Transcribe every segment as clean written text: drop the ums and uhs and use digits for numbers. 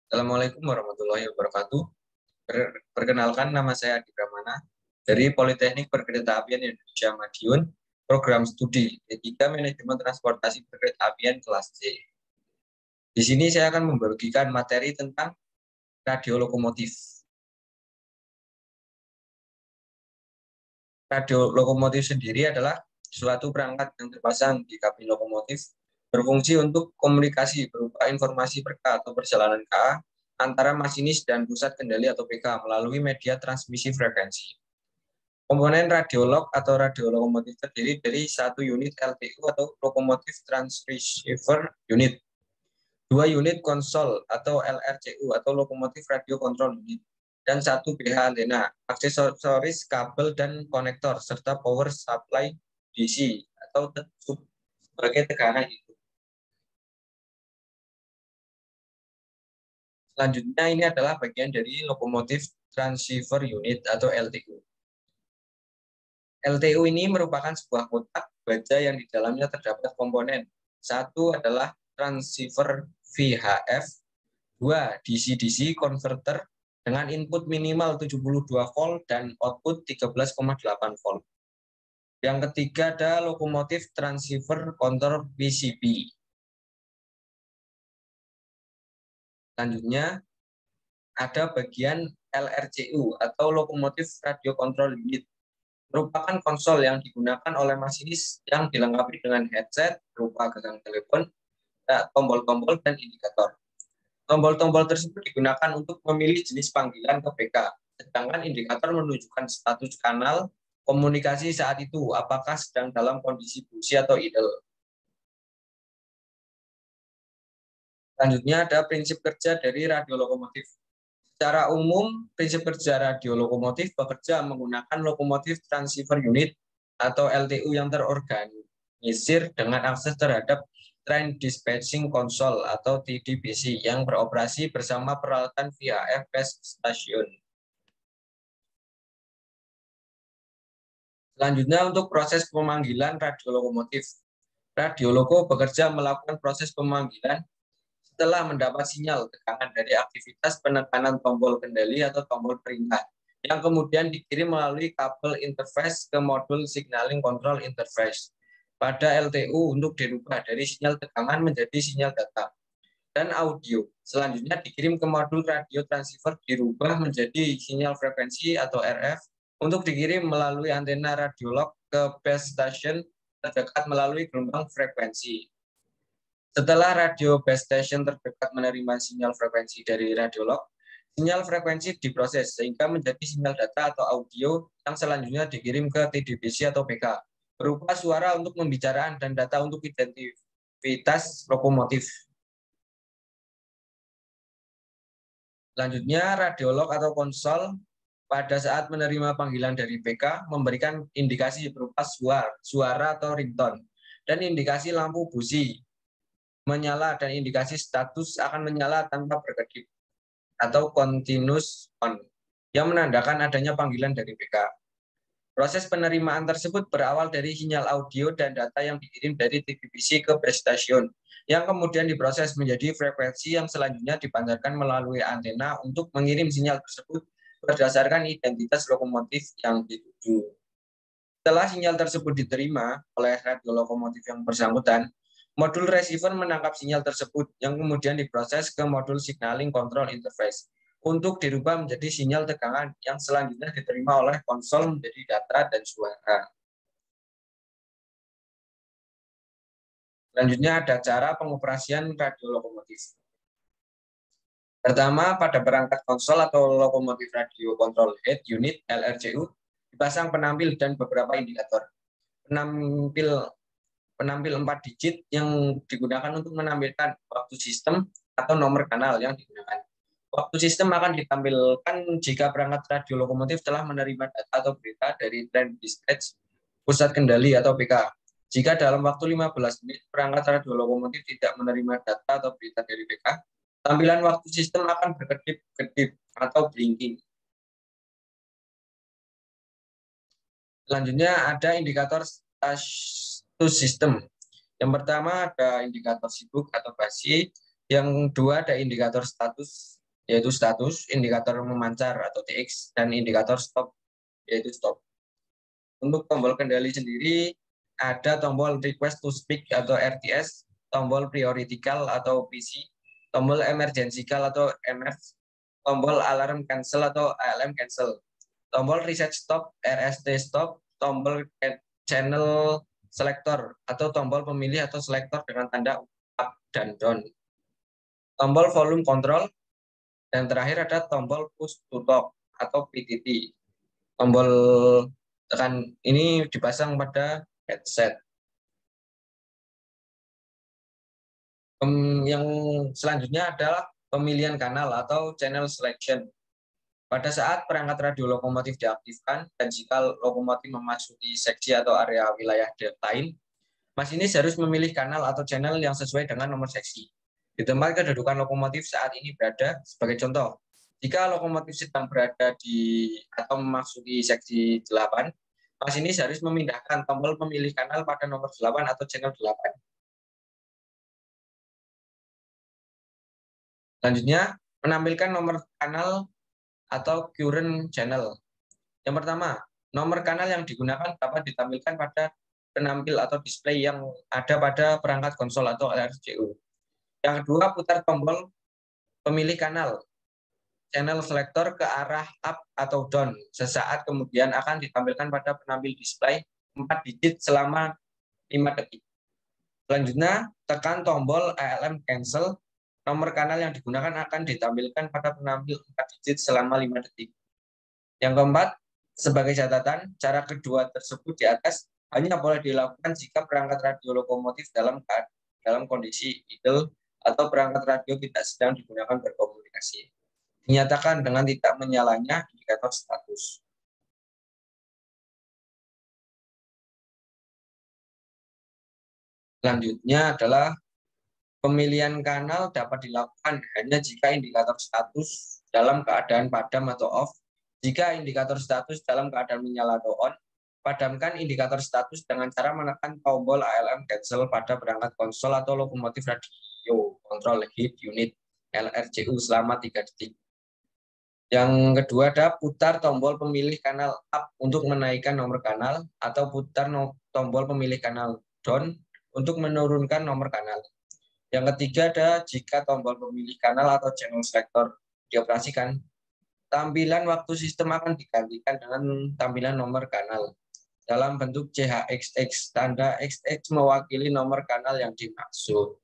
Assalamualaikum warahmatullahi wabarakatuh. Perkenalkan, nama saya Adi Pramana dari Politeknik Perkeretaapian Indonesia Madiun, program studi D3 Manajemen Transportasi Perkeretaapian kelas C. Di sini saya akan membagikan materi tentang radio lokomotif. Radio lokomotif sendiri adalah suatu perangkat yang terpasang di kabin lokomotif berfungsi untuk komunikasi berupa informasi perka atau perjalanan KA antara masinis dan pusat kendali atau PK melalui media transmisi frekuensi. Komponen radiolog atau radio lokomotif terdiri dari satu unit LTU atau Locomotive Transceiver Unit, dua unit konsol atau LRCU atau Locomotive Radio Control Unit, dan satu BH antena, aksesoris kabel dan konektor, serta power supply DC atau sebagai tekanan itu. Selanjutnya ini adalah bagian dari Locomotive Transceiver Unit atau LTU. LTU ini merupakan sebuah kotak baja yang di dalamnya terdapat komponen. Satu adalah transceiver VHF, dua DC-DC converter dengan input minimal 72 volt dan output 13,8 volt. Yang ketiga ada lokomotif transceiver control PCB. Selanjutnya ada bagian LRCU atau lokomotif radio control unit. Merupakan konsol yang digunakan oleh masinis yang dilengkapi dengan headset berupa gagang telepon, tombol-tombol, dan indikator. Tombol-tombol tersebut digunakan untuk memilih jenis panggilan ke PK, sedangkan indikator menunjukkan status kanal komunikasi saat itu, apakah sedang dalam kondisi busi atau idle. Selanjutnya ada prinsip kerja dari radio lokomotif. Secara umum, prinsip kerja radio lokomotif bekerja menggunakan lokomotif transceiver unit atau LTU yang terorganisir dengan akses terhadap Train Dispatching Console atau TDPC yang beroperasi bersama peralatan VHF base station. Selanjutnya untuk proses pemanggilan radio lokomotif. Radio loko bekerja melakukan proses pemanggilan setelah mendapat sinyal tegangan dari aktivitas penekanan tombol kendali atau tombol perintah, yang kemudian dikirim melalui kabel interface ke modul signaling control interface pada LTU untuk dirubah dari sinyal tegangan menjadi sinyal data. Dan audio selanjutnya dikirim ke modul radio transceiver dirubah menjadi sinyal frekuensi atau RF untuk dikirim melalui antena radiolog ke base station terdekat melalui gelombang frekuensi. Setelah radio base station terdekat menerima sinyal frekuensi dari radiolog, sinyal frekuensi diproses sehingga menjadi sinyal data atau audio yang selanjutnya dikirim ke TDPC atau PK, berupa suara untuk pembicaraan dan data untuk identitas lokomotif. Selanjutnya, radiolog atau konsol pada saat menerima panggilan dari PK memberikan indikasi berupa suara atau ringtone, dan indikasi lampu busi menyala dan indikasi status akan menyala tanpa berkedip atau continuous on yang menandakan adanya panggilan dari PK. Proses penerimaan tersebut berawal dari sinyal audio dan data yang dikirim dari TDPC ke base station yang kemudian diproses menjadi frekuensi yang selanjutnya dipancarkan melalui antena untuk mengirim sinyal tersebut berdasarkan identitas lokomotif yang dituju. Setelah sinyal tersebut diterima oleh radio lokomotif yang bersangkutan, modul receiver menangkap sinyal tersebut yang kemudian diproses ke modul signaling control interface untuk dirubah menjadi sinyal tegangan yang selanjutnya diterima oleh konsol menjadi data dan suara. Selanjutnya ada cara pengoperasian radio lokomotif. Pertama, pada perangkat konsol atau lokomotif radio control head unit LRCU dipasang penampil dan beberapa indikator. Penampil 4 digit yang digunakan untuk menampilkan waktu sistem atau nomor kanal yang digunakan. Waktu sistem akan ditampilkan jika perangkat radio lokomotif telah menerima data atau berita dari train dispatch pusat kendali atau PK. Jika dalam waktu 15 menit perangkat radio lokomotif tidak menerima data atau berita dari PK, tampilan waktu sistem akan berkedip-kedip atau blinking. Selanjutnya ada indikator status sistem. Yang pertama ada indikator sibuk atau basi, yang kedua ada indikator status, yaitu status, indikator memancar atau TX, dan indikator stop, yaitu stop. Untuk tombol kendali sendiri, ada tombol request to speak atau RTS, tombol priority call atau PC, tombol emergency call atau MF, tombol alarm cancel atau ALM cancel, tombol reset stop, RST stop, tombol channel selector atau tombol pemilih atau selektor dengan tanda up dan down, tombol volume control, dan terakhir ada tombol push to talk atau PTT. Tombol tekan ini dipasang pada headset. Yang selanjutnya adalah pemilihan kanal atau channel selection. Pada saat perangkat radio lokomotif diaktifkan dan jika lokomotif memasuki seksi atau area wilayah lain, masinis harus memilih kanal atau channel yang sesuai dengan nomor seksi. Di tempat kedudukan lokomotif saat ini berada, sebagai contoh, jika lokomotif sedang berada di atau memasuki seksi 8, masinis harus memindahkan tombol pemilih kanal pada nomor 8 atau channel 8. Selanjutnya, menampilkan nomor kanal atau current channel. Yang pertama, nomor kanal yang digunakan dapat ditampilkan pada penampil atau display yang ada pada perangkat konsol atau LRCU. Yang kedua, putar tombol pemilih kanal, channel selector ke arah up atau down. Sesaat kemudian akan ditampilkan pada penampil display 4 digit selama 5 detik. Selanjutnya, tekan tombol ALM cancel. Nomor kanal yang digunakan akan ditampilkan pada penampil 4 digit selama 5 detik. Yang keempat, sebagai catatan, cara kedua tersebut di atas hanya boleh dilakukan jika perangkat radio lokomotif dalam kondisi idle atau perangkat radio tidak sedang digunakan berkomunikasi. Dinyatakan dengan tidak menyalanya indikator status. Selanjutnya adalah pemilihan kanal dapat dilakukan hanya jika indikator status dalam keadaan padam atau off. Jika indikator status dalam keadaan menyala atau on, padamkan indikator status dengan cara menekan tombol ALM cancel pada perangkat konsol atau lokomotif radio control head unit LRCU selama 3 detik. Yang kedua ada putar tombol pemilih kanal up untuk menaikkan nomor kanal atau putar tombol pemilih kanal down untuk menurunkan nomor kanal. Yang ketiga ada jika tombol pemilih kanal atau channel selector dioperasikan, tampilan waktu sistem akan digantikan dengan tampilan nomor kanal dalam bentuk CHXX. Tanda XX mewakili nomor kanal yang dimaksud.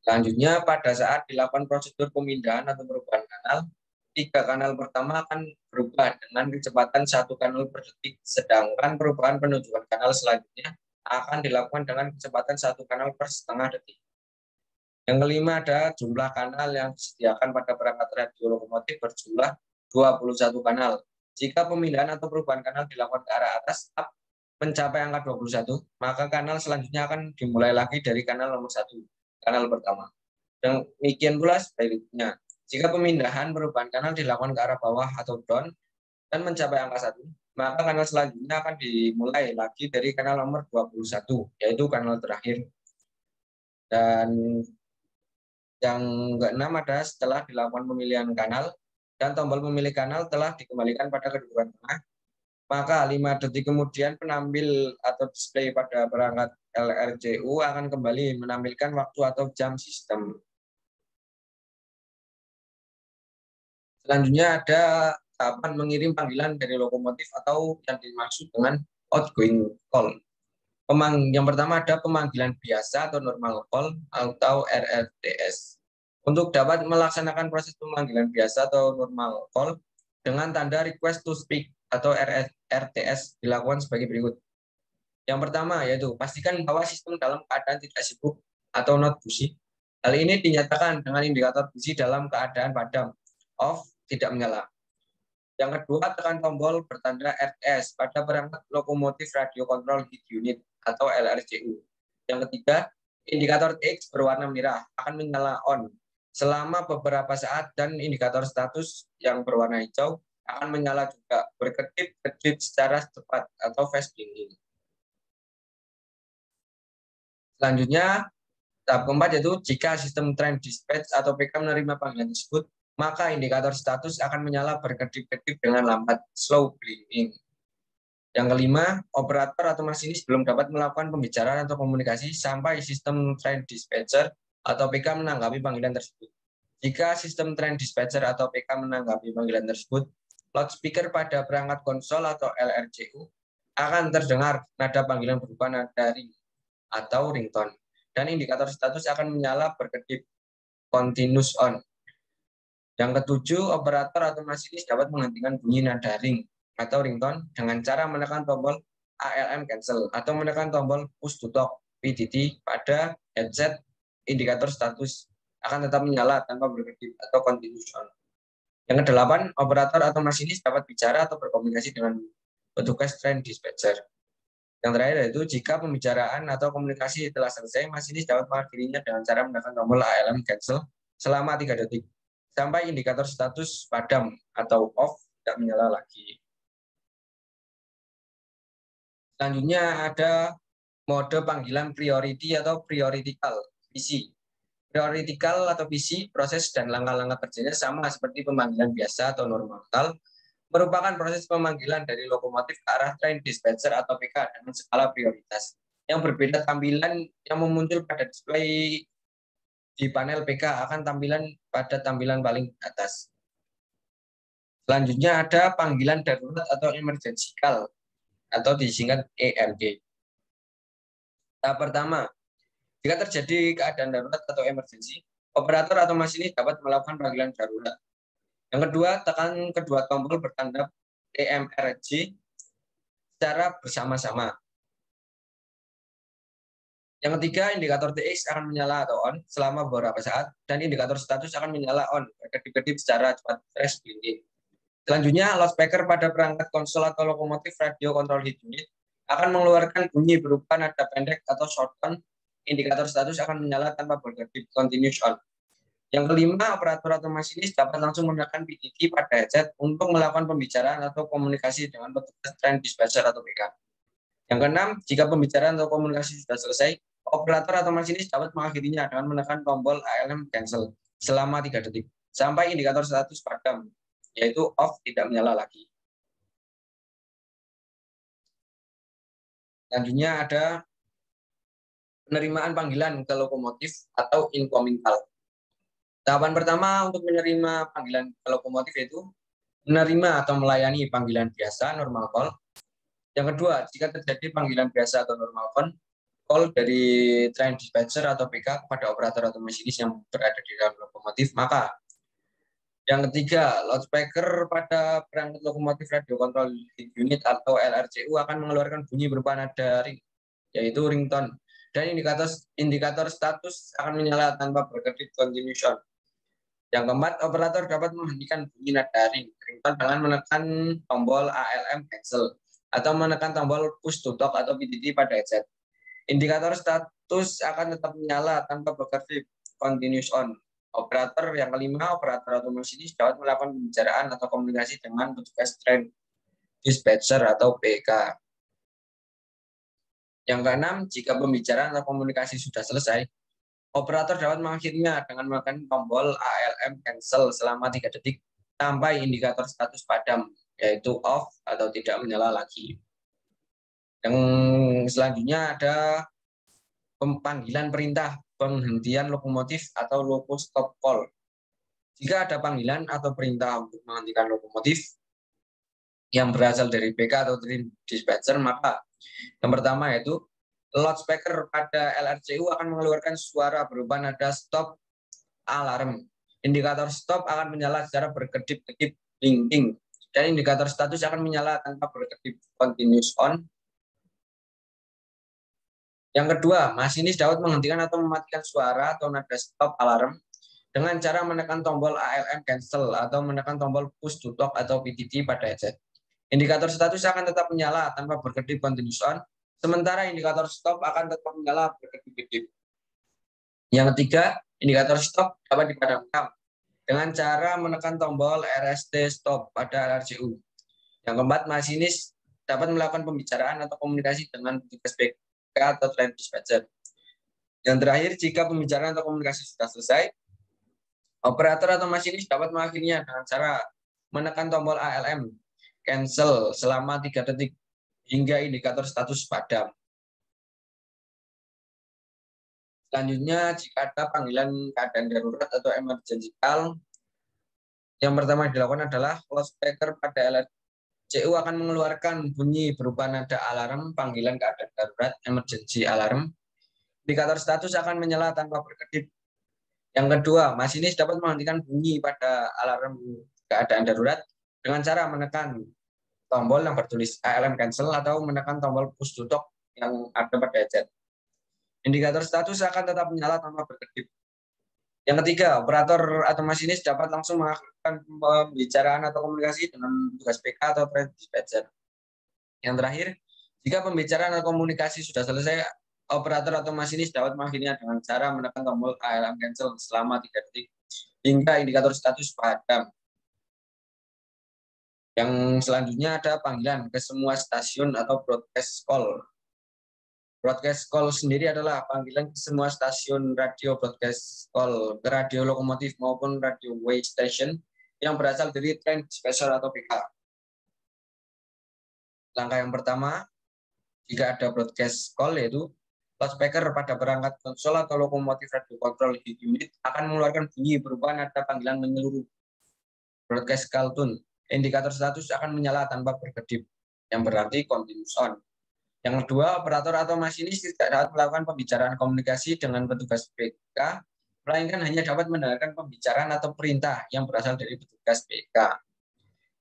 Selanjutnya, pada saat dilakukan prosedur pemindahan atau perubahan kanal, 3 kanal pertama akan berubah dengan kecepatan 1 kanal per detik, sedangkan perubahan penunjukan kanal selanjutnya akan dilakukan dengan kecepatan 1 kanal per setengah detik. Yang kelima ada jumlah kanal yang disediakan pada perangkat radio lokomotif berjumlah 21 kanal. Jika pemindahan atau perubahan kanal dilakukan ke arah atas up mencapai angka 21, maka kanal selanjutnya akan dimulai lagi dari kanal nomor 1, kanal pertama. Demikian pula sebaliknya. Jika pemindahan perubahan kanal dilakukan ke arah bawah atau down dan mencapai angka 1, maka kanal selanjutnya akan dimulai lagi dari kanal nomor 21, yaitu kanal terakhir. Dan yang keenam ada setelah dilakukan pemilihan kanal dan tombol pemilih kanal telah dikembalikan pada kedudukan tengah, maka 5 detik kemudian penampil atau display pada perangkat LRCU akan kembali menampilkan waktu atau jam sistem. Selanjutnya ada tahapan mengirim panggilan dari lokomotif atau yang dimaksud dengan outgoing call. Yang pertama ada pemanggilan biasa atau normal call atau RRTS. Untuk dapat melaksanakan proses pemanggilan biasa atau normal call dengan tanda request to speak atau RRTS dilakukan sebagai berikut. Yang pertama yaitu pastikan bahwa sistem dalam keadaan tidak sibuk atau not busy. Hal ini dinyatakan dengan indikator busy dalam keadaan padam, off, tidak menyala. Yang kedua, tekan tombol bertanda RTS pada perangkat lokomotif radio control head unit atau LRCU. Yang ketiga, indikator X berwarna merah akan menyala on selama beberapa saat dan indikator status yang berwarna hijau akan menyala juga, berkedip-kedip secara cepat atau fast blinking. Selanjutnya, tahap keempat yaitu jika sistem train dispatch atau PK menerima panggilan tersebut, maka indikator status akan menyala berkedip-kedip dengan lambat, slow blinking. Yang kelima, operator atau masinis belum dapat melakukan pembicaraan atau komunikasi sampai sistem train dispatcher atau PK menanggapi panggilan tersebut. Jika sistem train dispatcher atau PK menanggapi panggilan tersebut, loudspeaker pada perangkat konsol atau LRCU akan terdengar nada panggilan berupa nada ring atau ringtone, dan indikator status akan menyala berkedip continuous on. Yang ketujuh, operator atau masinis dapat menghentikan bunyi nada ring atau ringtone dengan cara menekan tombol ALM cancel atau menekan tombol push to talk PTT pada headset. Indikator status akan tetap menyala tanpa berkedip atau continuous on. Yang kedelapan, operator atau masinis dapat bicara atau berkomunikasi dengan petugas train dispatcher. Yang terakhir yaitu jika pembicaraan atau komunikasi telah selesai, masinis dapat mengakhirinya dengan cara menekan tombol ALM cancel selama 3 detik sampai indikator status padam atau off tidak menyala lagi. Selanjutnya ada mode panggilan priority atau prioritical PC. Prioritical atau PC, proses dan langkah-langkah kerjanya sama seperti pemanggilan biasa atau normal, merupakan proses pemanggilan dari lokomotif ke arah train dispatcher atau PK dengan skala prioritas. Yang berbeda tampilan yang memuncul pada display di panel PK akan pada tampilan paling atas. Selanjutnya ada panggilan darurat atau emergency call atau disingkat EMD. Tahap pertama, jika terjadi keadaan darurat atau emergensi, operator atau masinis dapat melakukan panggilan darurat. Yang kedua, tekan kedua tombol bertanda EMRG secara bersama-sama. Yang ketiga, indikator TX akan menyala atau on selama beberapa saat, dan indikator status akan menyala on, berkedip-kedip secara cepat, flash blinking. Selanjutnya, loudspeaker pada perangkat konsol atau lokomotif radio control head unit akan mengeluarkan bunyi berupa nada pendek atau short tone. Indikator status akan menyala tanpa berkedip continuous on. Yang kelima, operator atau masinis dapat langsung menekan PTT pada headset untuk melakukan pembicaraan atau komunikasi dengan petugas train dispatcher atau PK. Yang keenam, jika pembicaraan atau komunikasi sudah selesai, operator atau masinis dapat mengakhirinya dengan menekan tombol ALM cancel selama 3 detik sampai indikator status padam, yaitu off tidak menyala lagi. Selanjutnya ada penerimaan panggilan ke lokomotif atau incoming call. Tahapan pertama untuk menerima panggilan ke lokomotif yaitu menerima atau melayani panggilan biasa normal call. Yang kedua, jika terjadi panggilan biasa atau normal call dari train dispatcher atau PK kepada operator atau masinis yang berada di dalam lokomotif, maka yang ketiga, loudspeaker pada perangkat lokomotif radio control unit atau LRCU akan mengeluarkan bunyi berupa nada ring, yaitu ringtone, dan indikator status akan menyala tanpa berkedip continuous on. Yang keempat, operator dapat menghentikan bunyi nada ringtone dengan menekan tombol ALM cancel atau menekan tombol push to talk atau PTT pada headset. Indikator status akan tetap menyala tanpa berkedip continuous on. Operator yang kelima, operator atau masinis dapat melakukan pembicaraan atau komunikasi dengan petugas train dispatcher atau PK. Yang keenam, jika pembicaraan atau komunikasi sudah selesai, operator dapat mengakhirinya dengan menekan tombol ALM cancel selama 3 detik sampai indikator status padam, yaitu off atau tidak menyala lagi. Yang selanjutnya ada panggilan perintah penghentian lokomotif atau loco stop call. Jika ada panggilan atau perintah untuk menghentikan lokomotif yang berasal dari PK atau train dispatcher, maka yang pertama yaitu loudspeaker pada LRCU akan mengeluarkan suara berupa nada stop alarm. Indikator stop akan menyala secara berkedip-kedip blinking, dan indikator status akan menyala tanpa berkedip continuous on. Yang kedua, masinis dapat menghentikan atau mematikan suara atau nada stop alarm dengan cara menekan tombol ALM cancel atau menekan tombol push to talk atau PTT pada headset. Indikator status akan tetap menyala tanpa berkedip continuous on, sementara indikator stop akan tetap menyala berkedip-kedip. Yang ketiga, indikator stop dapat dipadamkan dengan cara menekan tombol RST stop pada LRCU. Yang keempat, masinis dapat melakukan pembicaraan atau komunikasi dengan petugas BK atau train dispatcher. Yang terakhir, jika pembicaraan atau komunikasi sudah selesai, operator atau masinis dapat mengakhirinya dengan cara menekan tombol ALM, cancel selama 3 detik, hingga indikator status padam. Selanjutnya, jika ada panggilan keadaan darurat atau emergency call, yang pertama dilakukan adalah loudspeaker pada LRCU akan mengeluarkan bunyi berupa nada alarm panggilan keadaan darurat, emergency alarm. Indikator status akan menyala tanpa berkedip. Yang kedua, masinis dapat menghentikan bunyi pada alarm keadaan darurat dengan cara menekan tombol yang bertulis ALM cancel atau menekan tombol push to talk yang ada pada headset. Indikator status akan tetap menyala tanpa berkedip. Yang ketiga, operator atau masinis dapat langsung mengakhirkan pembicaraan atau komunikasi dengan petugas PK atau train dispatcher. Yang terakhir, jika pembicaraan atau komunikasi sudah selesai, operator atau masinis dapat mengakhirinya dengan cara menekan tombol ALM cancel selama 3 detik hingga indikator status padam. Yang selanjutnya ada panggilan ke semua stasiun atau broadcast call. Broadcast call sendiri adalah panggilan ke semua stasiun radio broadcast call ke radio lokomotif maupun radio way station yang berasal dari train dispatcher atau PK. Langkah yang pertama, jika ada broadcast call, yaitu loudspeaker pada perangkat konsol atau lokomotif radio control unit akan mengeluarkan bunyi berupa nada panggilan menyeluruh. Broadcast call tone, indikator status akan menyala tanpa berkedip, yang berarti continuous on. Yang kedua, operator atau masinis tidak dapat melakukan pembicaraan komunikasi dengan petugas PK, melainkan hanya dapat mendengarkan pembicaraan atau perintah yang berasal dari petugas PK.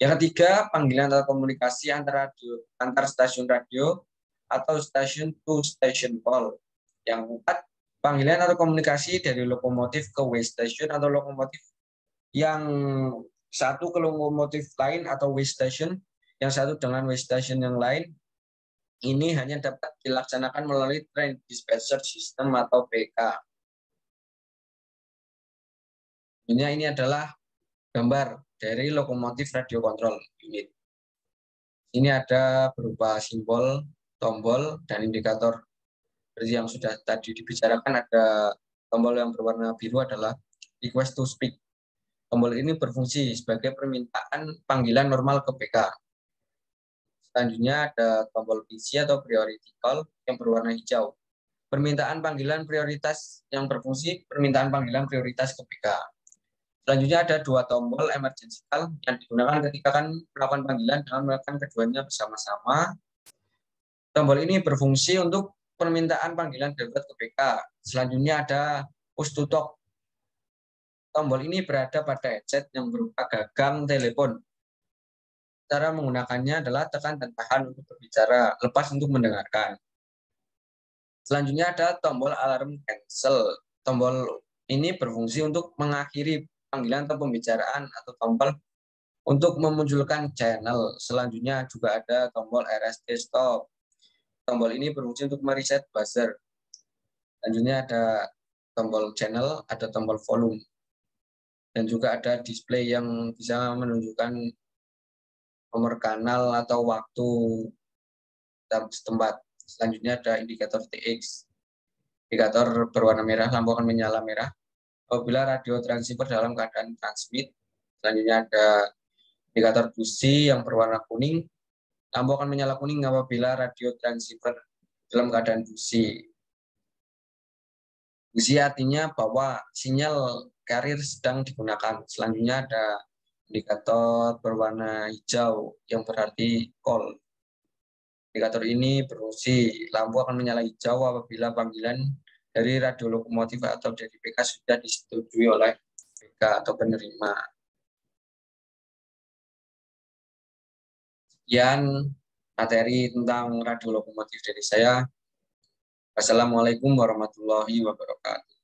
Yang ketiga, panggilan atau komunikasi antar stasiun radio atau station to station call. Yang keempat, panggilan atau komunikasi dari lokomotif ke way station atau lokomotif yang satu ke lokomotif lain atau way station, yang satu dengan way station yang lain. Ini hanya dapat dilaksanakan melalui train dispatcher system atau PK. Ini adalah gambar dari lokomotif radio control unit. Ini ada berupa simbol, tombol, dan indikator. Seperti yang sudah tadi dibicarakan, ada tombol yang berwarna biru adalah request to speak. Tombol ini berfungsi sebagai permintaan panggilan normal ke PK. Selanjutnya ada tombol PC atau priority call yang berwarna hijau. Permintaan panggilan prioritas yang berfungsi permintaan panggilan prioritas ke PK. Selanjutnya ada dua tombol emergency call yang digunakan ketika akan melakukan panggilan dengan menekan keduanya bersama-sama. Tombol ini berfungsi untuk permintaan panggilan darurat ke PK. Selanjutnya ada push to talk. Tombol ini berada pada headset yang berupa gagang telepon. Cara menggunakannya adalah tekan dan tahan untuk berbicara, lepas untuk mendengarkan. Selanjutnya ada tombol alarm cancel. Tombol ini berfungsi untuk mengakhiri panggilan atau pembicaraan atau tombol untuk memunculkan channel. Selanjutnya juga ada tombol RST stop. Tombol ini berfungsi untuk mereset buzzer. Selanjutnya ada tombol channel, ada tombol volume. Dan juga ada display yang bisa menunjukkan nomor kanal atau waktu setempat. Selanjutnya ada indikator TX. Indikator berwarna merah, lampu akan menyala merah apabila radio transceiver dalam keadaan transmit. Selanjutnya ada indikator busi yang berwarna kuning. Lampu akan menyala kuning apabila radio transceiver dalam keadaan busi. Busi artinya bahwa sinyal carrier sedang digunakan. Selanjutnya ada indikator berwarna hijau yang berarti call. Indikator ini berfungsi, lampu akan menyala hijau apabila panggilan dari radio lokomotif atau dari PK sudah disetujui oleh PK atau penerima. Sekian materi tentang radio lokomotif dari saya. Wassalamualaikum warahmatullahi wabarakatuh.